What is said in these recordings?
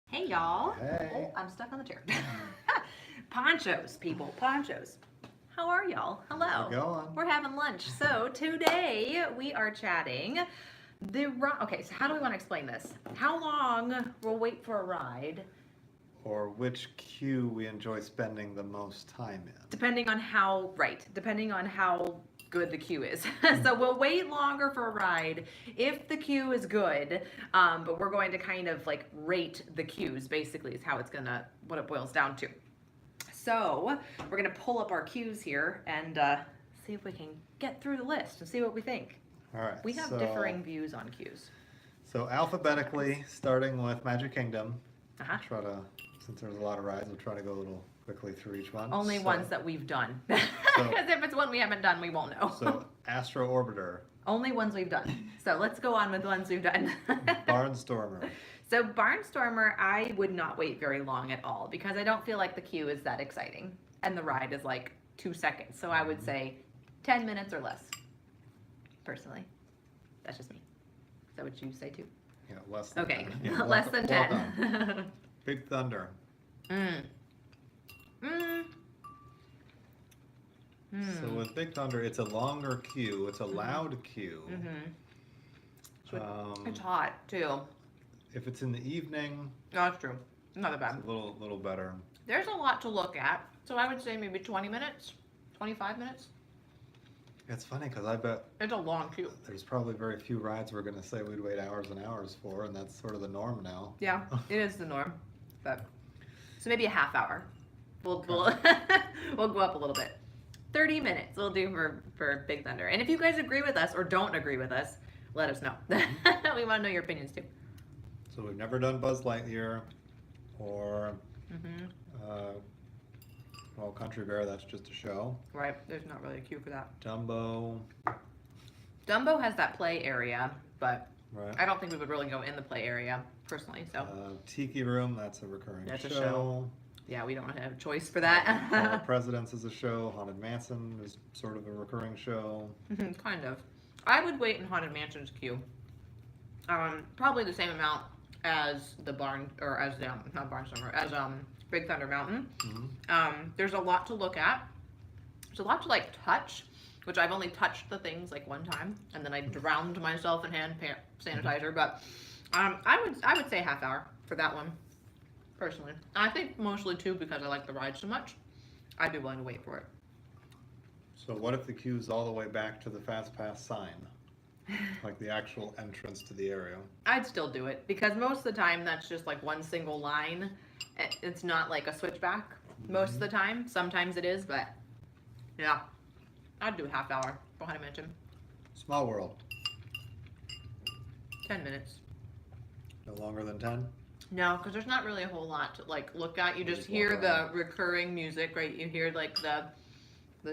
Hey y'all. Hey. Oh, I'm stuck on the chair. Ponchos, people, ponchos. How are y'all? Hello. How's it going? We're having lunch. So today we are chatting okay, so how do we want to explain this? How long we'll wait for a ride Or which queue we enjoy spending the most time in. depending on how good the queue is. So we'll wait longer for a ride if the queue is good, but we're going to kind of like rate the queues basically is what it boils down to. So we're gonna pull up our queues here and see if we can get through the list and see what we think. All right. We have differing views on queues. So alphabetically, starting with Magic Kingdom. Uh-huh. Since there's a lot of rides, we'll try to go a little quickly through each one. Only ones that we've done. Because if it's one we haven't done, we won't know. So Astro Orbiter. Only ones we've done. So let's go on with the ones we've done. Barnstormer. So Barnstormer, I would not wait very long at all because I don't feel like the queue is that exciting. And the ride is like 2 seconds. So I would say 10 minutes or less, personally. That's just me. Is that what you say too? Yeah, less than Okay, 10. Yeah, less than 10. Well done. Big Thunder. So with Big Thunder, it's a longer queue. It's a loud queue. It's hot too. If it's in the evening, No, that's true. Not that bad. it's a little better. There's a lot to look at. So I would say maybe 20 minutes, 25 minutes. It's funny because I bet It's a long queue. there's probably very few rides we're going to say we'd wait hours and hours for, and that's sort of the norm now. Yeah, it is the norm. But so maybe a half hour. We'll we'll go up a little bit. 30 minutes we'll do for Big Thunder. And if you guys agree with us or don't agree with us, let us know. We want to know your opinions too. So we've never done Buzz Lightyear or well, Country Bear, that's just a show. Right, there's not really a queue for that. Dumbo. Dumbo has that play area, but Right. I don't think we would really go in the play area personally. So Tiki Room, that's a recurring That's a show. show. Yeah, we don't have a choice for Hall that. of Presidents is a show. Haunted Mansion is sort of a recurring show. Kind of. I would wait in Haunted Mansion's queue. Probably the same amount as the not Barnstormer, as Big Thunder Mountain. There's a lot to look at. There's a lot to like touch, which I've only touched the things like one time, and then I drowned myself in hand sanitizer. But I would say half hour for that one, personally. I think mostly too because I like the ride so much. I'd be willing to wait for it. So what if the queue's all the way back to the Fast Pass sign? Like the actual entrance to the area? I'd still do it because most of the time that's just like one single line. It's not like a switchback most of the time. Sometimes it is, but yeah, I'd do a half hour for Haunted Mansion. Small World. 10 minutes. No longer than 10? No, because there's not really a whole lot to like look at. You just Just hear walk the around. recurring music, right? You hear like the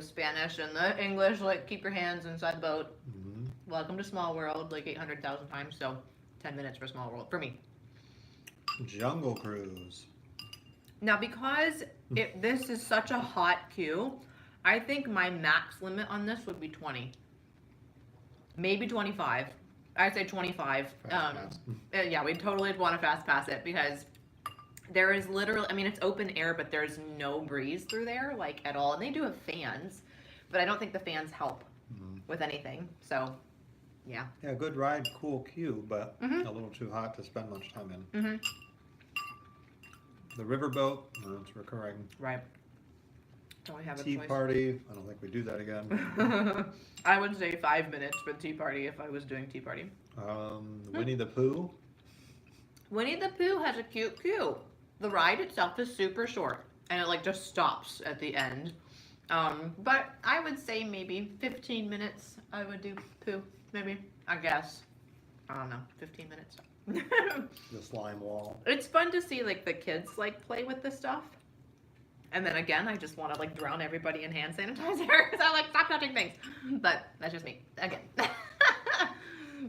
Spanish and the English, like keep your hands inside the boat. Welcome to Small World, like 800,000 times. So 10 minutes for Small World for me. Jungle Cruise. Now, because this is such a hot queue, I think my max limit on this would be 20. Maybe 25. I'd say 25. Fast pass. Yeah, we'd totally want to fast pass it because there is literally, I mean, it's open air, but there's no breeze through there, like, at all. And they do have fans, but I don't think the fans help with anything. So, yeah. Yeah, good ride, cool queue, but a little too hot to spend much time in. The Riverboat, it's recurring. Right. Don't we have a Tea choice? Party, I don't think we do that again. I would say 5 minutes for Tea Party if I was doing Tea Party. Winnie the Pooh. Winnie the Pooh has a cute queue. The ride itself is super short, and it like just stops at the end. But I would say maybe 15 minutes I would do Pooh, maybe, I guess. I don't know, 15 minutes. The Slime Wall. It's fun to see like the kids like play with this stuff. And then again, I just want to like drown everybody in hand sanitizer because I like stop touching things. But that's just me, again.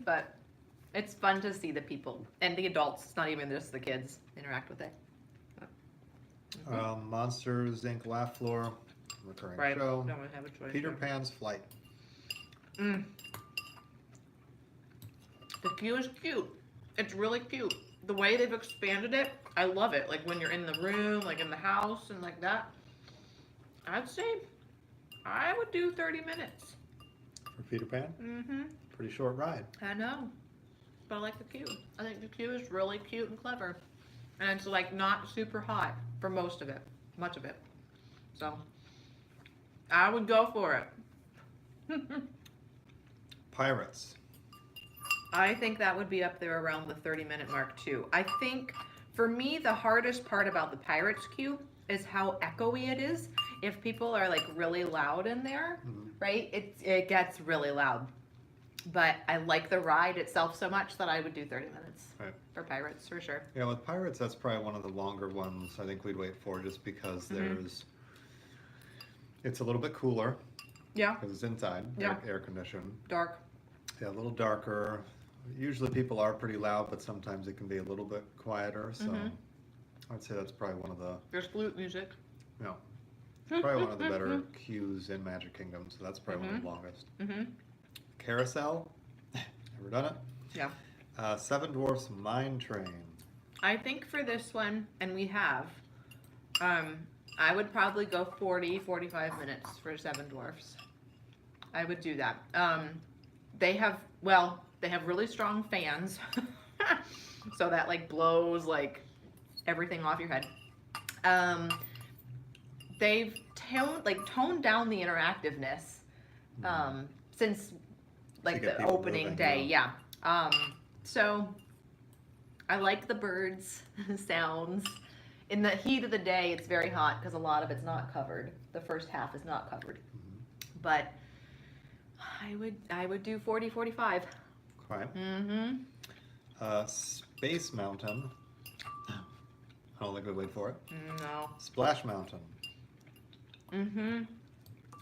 But it's fun to see the people and the adults, it's not even just the kids, interact with it. Monsters Inc. Laugh Floor, recurring Right, show. don't have a choice. Peter there. Pan's Flight. The queue is cute. It's really cute. the way they've expanded it, I love it. Like when you're in the room, like in the house and like that. I'd say I would do 30 minutes. For Peter Pan? Mm-hmm. Pretty short ride. I know. But I like the queue. I think the queue is really cute and clever. And it's like not super hot for most of it. Much of it. So I would go for it. Pirates. I think that would be up there around the 30-minute mark too. I think for me the hardest part about the Pirates queue is how echoey it is. If people are like really loud in there, right? It gets really loud. But I like the ride itself so much that I would do 30 minutes for Pirates for sure. Yeah, with Pirates, that's probably one of the longer ones I think we'd wait for, just because it's a little bit cooler. Yeah. Because it's inside, air conditioned. Dark. Yeah, a little darker. Usually people are pretty loud, but sometimes it can be a little bit quieter. So I'd say that's probably one of the. There's flute music. Yeah. Probably one of the better queues in Magic Kingdom, so that's probably one of the longest. Carousel, ever done it? Yeah. Seven Dwarfs Mine Train. I think for this one, and we have, I would probably go 45 minutes for Seven Dwarfs. I would do that. They have really strong fans, so that like blows like everything off your head. They've toned down the interactiveness since like the opening day. Yeah. So I like the birds sounds. In the heat of the day, it's very hot because a lot of it's not covered. The first half is not covered. But I would do 45. Okay. Space Mountain. I don't think we'd wait for it. No. Splash Mountain.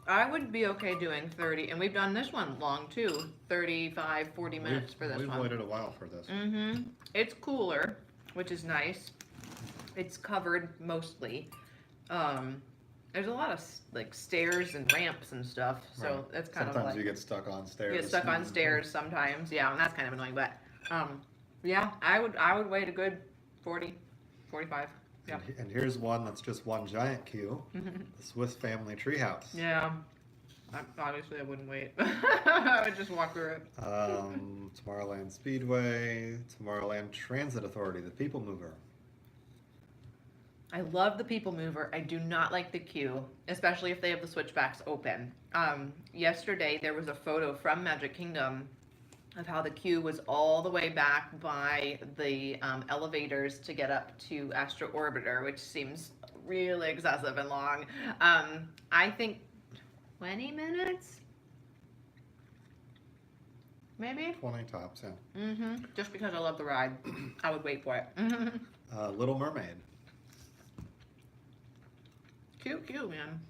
I would be okay doing 30, and we've done this one long too. 35, 40 minutes for this one. We've waited a while for this. It's cooler, which is nice. It's covered mostly. There's a lot of like stairs and ramps and stuff, so that's kind of like. Sometimes you get stuck on stairs. You get stuck on stairs sometimes, yeah, and that's kind of annoying. But yeah, I would wait a good 40, 45. Yeah. And here's one that's just one giant queue. The Swiss Family Treehouse. Yeah. Obviously, I wouldn't wait. I would just walk through it. Tomorrowland Speedway, Tomorrowland Transit Authority, the People Mover. I love the People Mover. I do not like the queue, especially if they have the switchbacks open. Yesterday, there was a photo from Magic Kingdom of how the queue was all the way back by the elevators to get up to Astro Orbiter, which seems really excessive and long. I think 20 minutes? Maybe? 20 tops, yeah. Just because I love the ride, I would wait for it. Little Mermaid. Cute, man.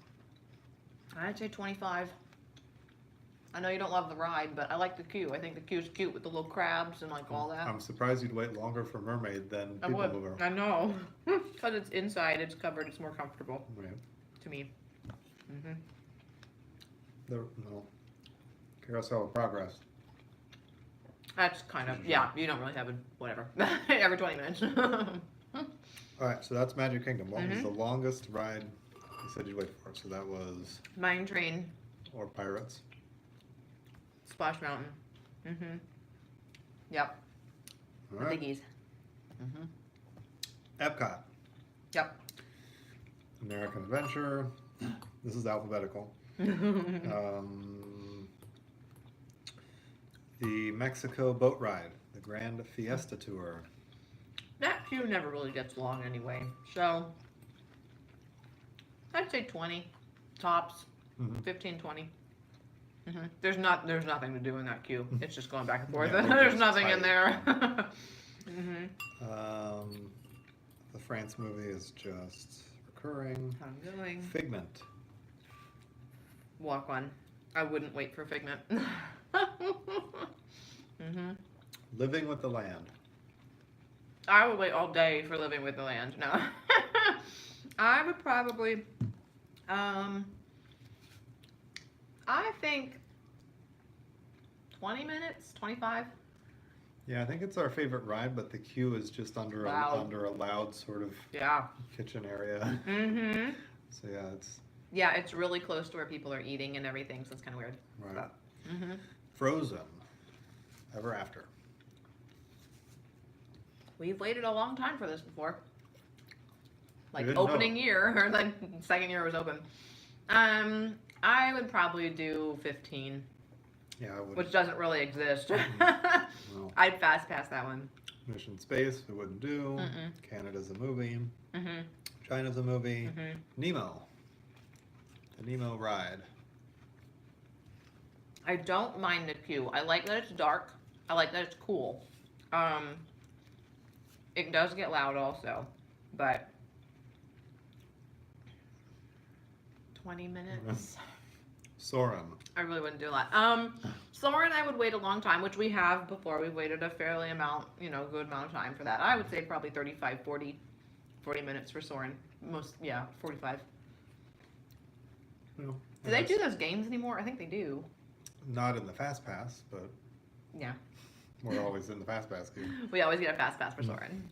I'd say 25. I know you don't love the ride, but I like the queue. I think the queue's cute with the little crabs and like all that. I'm surprised you'd wait longer for Mermaid than I People would. Mover. I know. Because it's inside, it's covered, it's more comfortable to me. Carousel of Progress. That's kind of, yeah, you don't really have it, whatever. Every 20 minutes. Alright, so that's Magic Kingdom. What was the longest ride you said you'd wait for? So that was... Mine Train. Or Pirates. Splash Mountain. Yep. All The right. biggies. Epcot. Yep. American Adventure. This is alphabetical. The Mexico Boat Ride. The Grand Fiesta Tour. That queue never really gets long anyway. So, I'd say 20 tops. 15, 20. There's nothing to do in that queue. It's just going back and forth. Yeah, There's nothing tight. in there. The France movie is just recurring. I'm going. Figment. Walk on. I wouldn't wait for Figment. Living with the Land. I would wait all day for Living with the Land. No. I would probably, I think 20 minutes, 25. Yeah, I think it's our favorite ride, but the queue is just under Loud. a loud sort of Yeah. kitchen area. Mm-hmm. So yeah, it's Yeah, it's really close to where people are eating and everything, so it's kind of weird. right. Mm-hmm. Frozen, Ever After. We've waited a long time for this before. Like didn't opening know. year, or like second year it was open. I would probably do 15, Yeah, I would. which doesn't really exist. No. I'd fast pass that one. Mission Space, we wouldn't do. Mm-mm. Canada's a movie. Mm-hmm. China's a movie. Mm-hmm. Nemo. The Nemo ride. I don't mind the queue. I like that it's dark. I like that it's cool. It does get loud also, but 20 minutes. Soren. I really wouldn't do a lot. Soren, I would wait a long time, which we have before. We've waited a fairly amount, good amount of time for that. I would say probably 35, 40 minutes for Soren. 45. No, Do they do those games anymore? I think they do. Not in the Fast Pass, but Yeah. we're always in the Fast Pass queue. We always get a fast pass for Soren.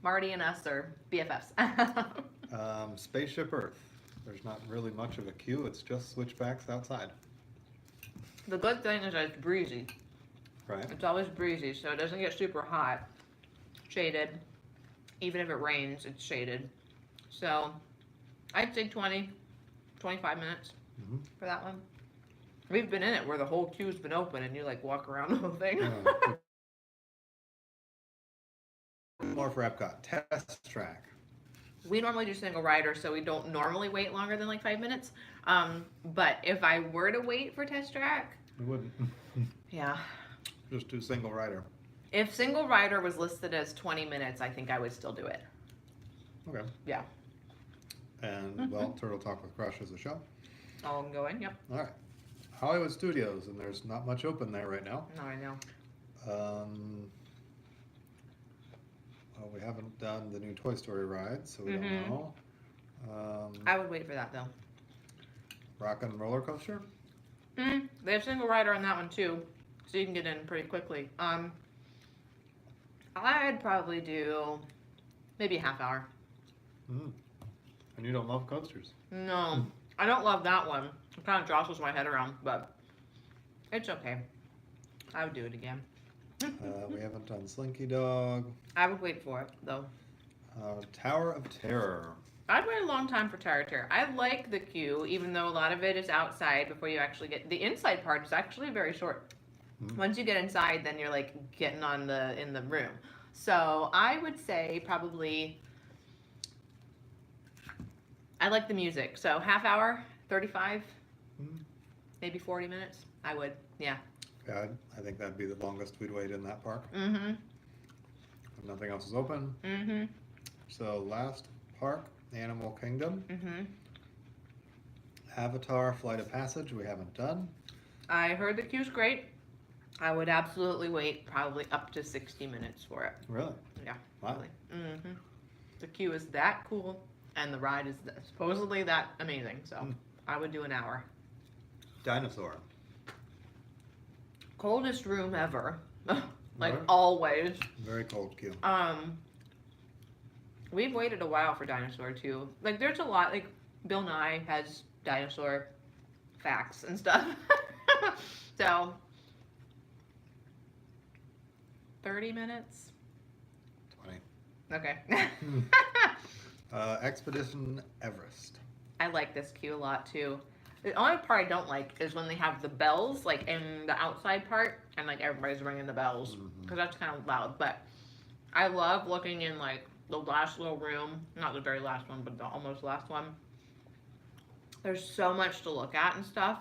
Marty and us are BFFs. Spaceship Earth. There's not really much of a queue. It's just switchbacks outside. The good thing is that it's breezy. Right. It's always breezy, so it doesn't get super hot. Shaded. Even if it rains, it's shaded. So, I'd say 20, 25 minutes Mm-hmm. for that one. We've been in it where the whole queue's been open and you like walk around the whole thing. More for Epcot. Test Track. We normally do single rider, so we don't normally wait longer than like 5 minutes. But if I were to wait for Test Track, We wouldn't. yeah. Just do single rider. If single rider was listed as 20 minutes, I think I would still do it. Okay. Yeah. And, well, Turtle Talk with Crush is a show. All going, yep. All right. Hollywood Studios, and there's not much open there right now. No, I know. Well, we haven't done the new Toy Story ride, so we don't know. I would wait for that though. Rock and Roller Coaster? They have single rider on that one too, so you can get in pretty quickly. I'd probably do maybe a half hour. Mm. And you don't love coasters? No, I don't love that one. It kind of jostles my head around, but it's okay. I would do it again. We haven't done Slinky Dog. I would wait for it though. Tower of Terror. I'd wait a long time for Tower of Terror. I like the queue, even though a lot of it is outside before you actually get the inside part is actually very short. Once you get inside, then you're like getting in the room. So I would say probably. I like the music, so half hour, 35, maybe 40 minutes. I would, yeah. Yeah, I think that'd be the longest we'd wait in that park. Mm-hmm. If nothing else is open. Mm-hmm. So last park, Animal Kingdom. Mm-hmm. Avatar Flight of Passage, we haven't done. I heard the queue's great. I would absolutely wait probably up to 60 minutes for it. Really? Yeah. Wow. Mm-hmm. The queue is that cool, and the ride is supposedly that amazing. So I would do an hour. Dinosaur. Coldest room ever. Like Right. always. Very cold queue. We've waited a while for Dinosaur too. Like there's a lot, like Bill Nye has dinosaur facts and stuff. So 30 minutes? 20. Okay. Expedition Everest. I like this queue a lot too. The only part I don't like is when they have the bells like in the outside part and like everybody's ringing the bells because that's kind of loud. But I love looking in like the last little room, not the very last one, but the almost last one. There's so much to look at and stuff.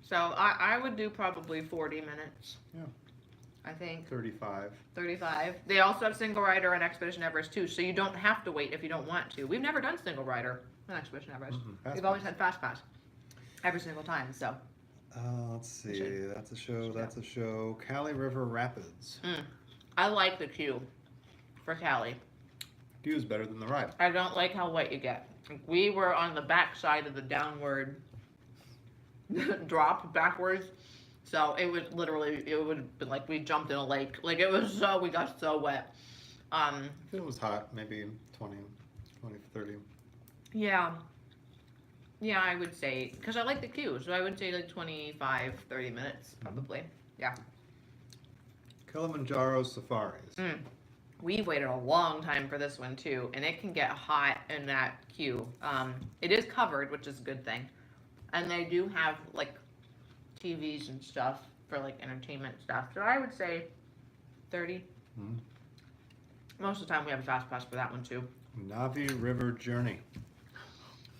So I would do probably 40 minutes. Yeah. I think 35. 35. They also have single rider on Expedition Everest too, so you don't have to wait if you don't want to. We've never done single rider on Expedition Everest. Fast We've always pass. had fast pass every single time. So Let's see. That's a show. That's a show. Cali River Rapids. I like the queue for Cali. Queue is better than the ride. I don't like how wet you get. We were on the back side of the downward drop backwards, So it would have been like we jumped in a lake. Like we got so wet. If it was hot, maybe 20, 30. Yeah. Yeah, I would say, because I like the queue, so I would say like 25, 30 minutes, probably. Yeah. Kilimanjaro safaris. We waited a long time for this one too, and it can get hot in that queue. It is covered, which is a good thing. And they do have like TVs and stuff for like entertainment stuff. So I would say 30. Most of the time we have a fast pass for that one too. Navi River Journey.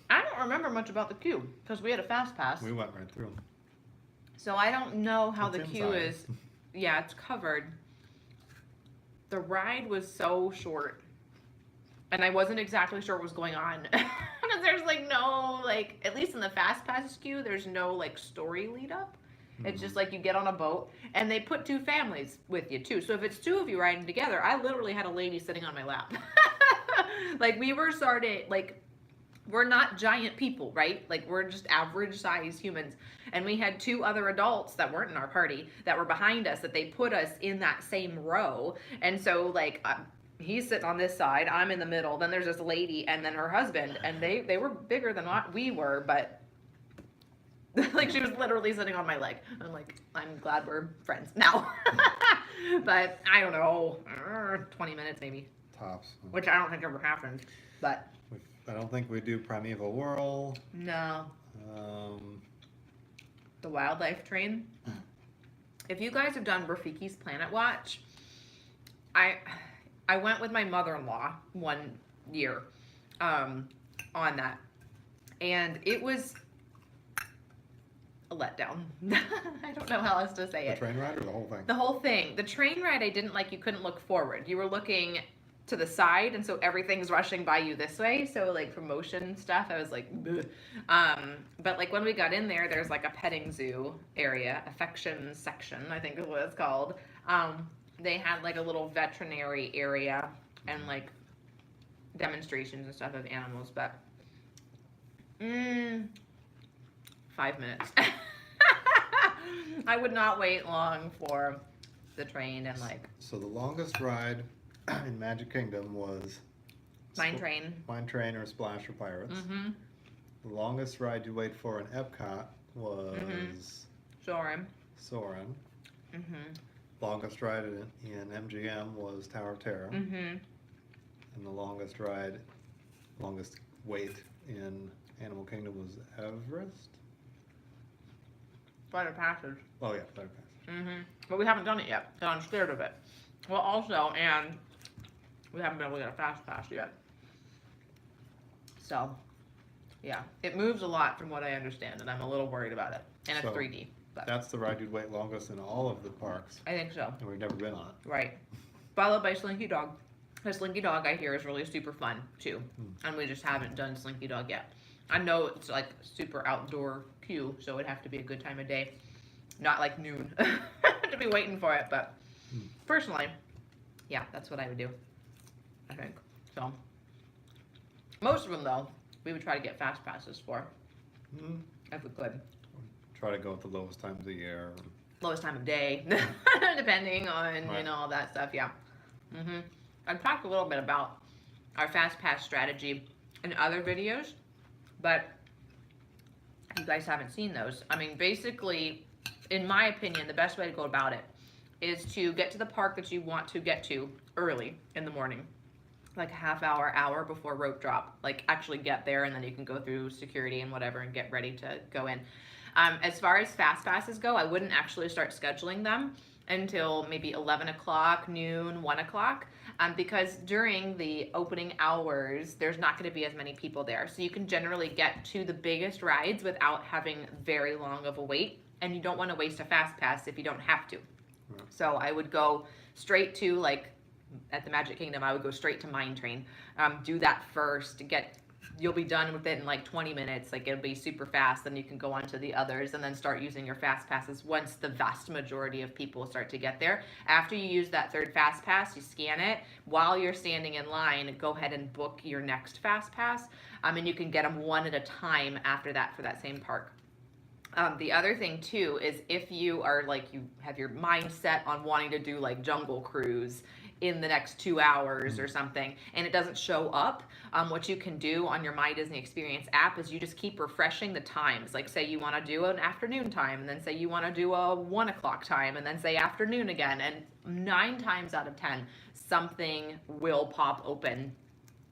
I don't remember much about the queue because we had a fast pass. We went right through. So I don't know how It's the queue inside. is. Yeah, it's covered. The ride was so short. And I wasn't exactly sure what was going on. Because there's like no, like, at least in the fast pass queue, there's no like story lead up. It's just like you get on a boat and they put two families with you too. So if it's two of you riding together, I literally had a lady sitting on my lap. Like we were started, like, we're not giant people, right? Like we're just average size humans. And we had two other adults that weren't in our party that were behind us that they put us in that same row. And so like he's sitting on this side, I'm in the middle, then there's this lady and then her husband. And they were bigger than what we were, but like she was literally sitting on my leg. I'm like, I'm glad we're friends now. But I don't know, 20 minutes maybe. Tops. Which I don't think ever happened, but. I don't think we do Primeval Whirl. No. The wildlife train. If you guys have done Rafiki's Planet Watch, I went with my mother-in-law one year on that, and it was a letdown. I don't know how else to say The it. train ride or the whole thing? The whole thing. The train ride I didn't like. You couldn't look forward. You were looking to the side, and so everything's rushing by you this way. So like for motion stuff, I was like, bleh. But like when we got in there, there's like a petting zoo area, affection section, I think is what it's called. They had like a little veterinary area and like demonstrations and stuff of animals, but 5 minutes. I would not wait long for the train and like. So the longest ride in Magic Kingdom was Mine Train. Mine Train or Splash or Pirates. Mm-hmm. The longest ride you wait for in Epcot was Soarin'. Soarin'. Mm-hmm. Longest ride in MGM was Tower of Terror. Mm-hmm. And the longest wait in Animal Kingdom was Everest. Flight of Passage. Oh yeah, Flight of Passage. Mm-hmm. But we haven't done it yet, so I'm scared of it. Well, also, and we haven't been able to get a fast pass yet. So, yeah, it moves a lot from what I understand, and I'm a little worried about it. And it's So, 3D. But That's the ride you'd wait longest in all of the parks, I think so. and we've never been on it. Right. Followed by Slinky Dog. The Slinky Dog, I hear, is really super fun, too. And we just haven't done Slinky Dog yet. I know it's like super outdoor queue, so it'd have to be a good time of day. Not like noon to be waiting for it, but personally, yeah, that's what I would do, I think. So, most of them, though, we would try to get fast passes for, if we could. Try to go at the lowest times of the year. Lowest time of day, depending on, you know, all that stuff, yeah. I've talked a little bit about our fast pass strategy in other videos, but you guys haven't seen those. I mean, basically, in my opinion, the best way to go about it is to get to the park that you want to get to early in the morning, like a half hour before rope drop. Like actually get there, and then you can go through security and whatever and get ready to go in. As far as fast passes go, I wouldn't actually start scheduling them until maybe 11 o'clock, noon, 1 o'clock, because during the opening hours, there's not going to be as many people there. So you can generally get to the biggest rides without having very long of a wait, and you don't want to waste a fast pass if you don't have to. Right. So I would go straight to, like, at the Magic Kingdom, I would go straight to Mine Train. Do that first, you'll be done with it in like 20 minutes. Like it'll be super fast. Then you can go on to the others and then start using your fast passes once the vast majority of people start to get there. After you use that third fast pass, you scan it. While you're standing in line, go ahead and book your next fast pass. And you can get them one at a time after that for that same park. The other thing too is if you are like you have your mind set on wanting to do like Jungle Cruise in the next 2 hours or something, and it doesn't show up, what you can do on your My Disney Experience app is you just keep refreshing the times. Like say you want to do an afternoon time, and then say you want to do a 1 o'clock time, and then say afternoon again, and 9 times out of 10, something will pop open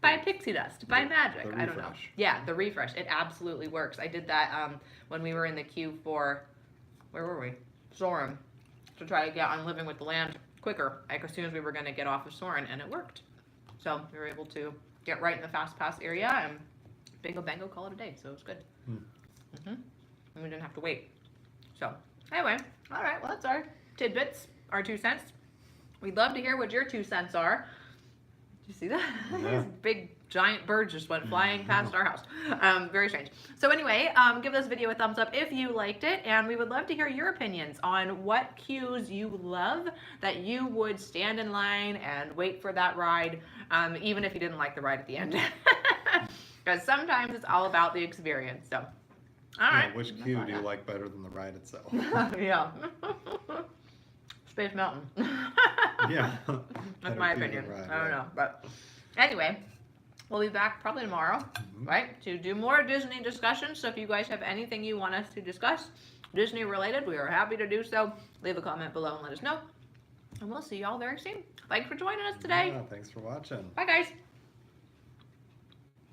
by pixie dust, by magic. I don't know. Yeah, the refresh. It absolutely works. I did that when we were in the queue for, where were we? Soarin', to try to get on Living with the Land quicker, like as soon as we were going to get off of Soarin', and it worked. So we were able to get right in the Fast Pass area and bingo bango, call it a day. So it was good. And we didn't have to wait. So anyway, all right, well, that's our tidbits, our 2 cents. We'd love to hear what your 2 cents are. You see that? Yeah. These big giant birds just went flying past our house. Very strange. So anyway, give this video a thumbs up if you liked it, and we would love to hear your opinions on what queues you love, that you would stand in line and wait for that ride, even if you didn't like the ride at the end. Because sometimes it's all about the experience. So, all right. Which queue do you like better than the ride itself? Yeah. Space Mountain. Yeah. That's my opinion. I don't know. But anyway, we'll be back probably tomorrow, right, to do more Disney discussions. So if you guys have anything you want us to discuss, Disney related, we are happy to do so. Leave a comment below and let us know. And we'll see y'all very soon. Thanks for joining us today. Yeah, thanks for watching. Bye, guys.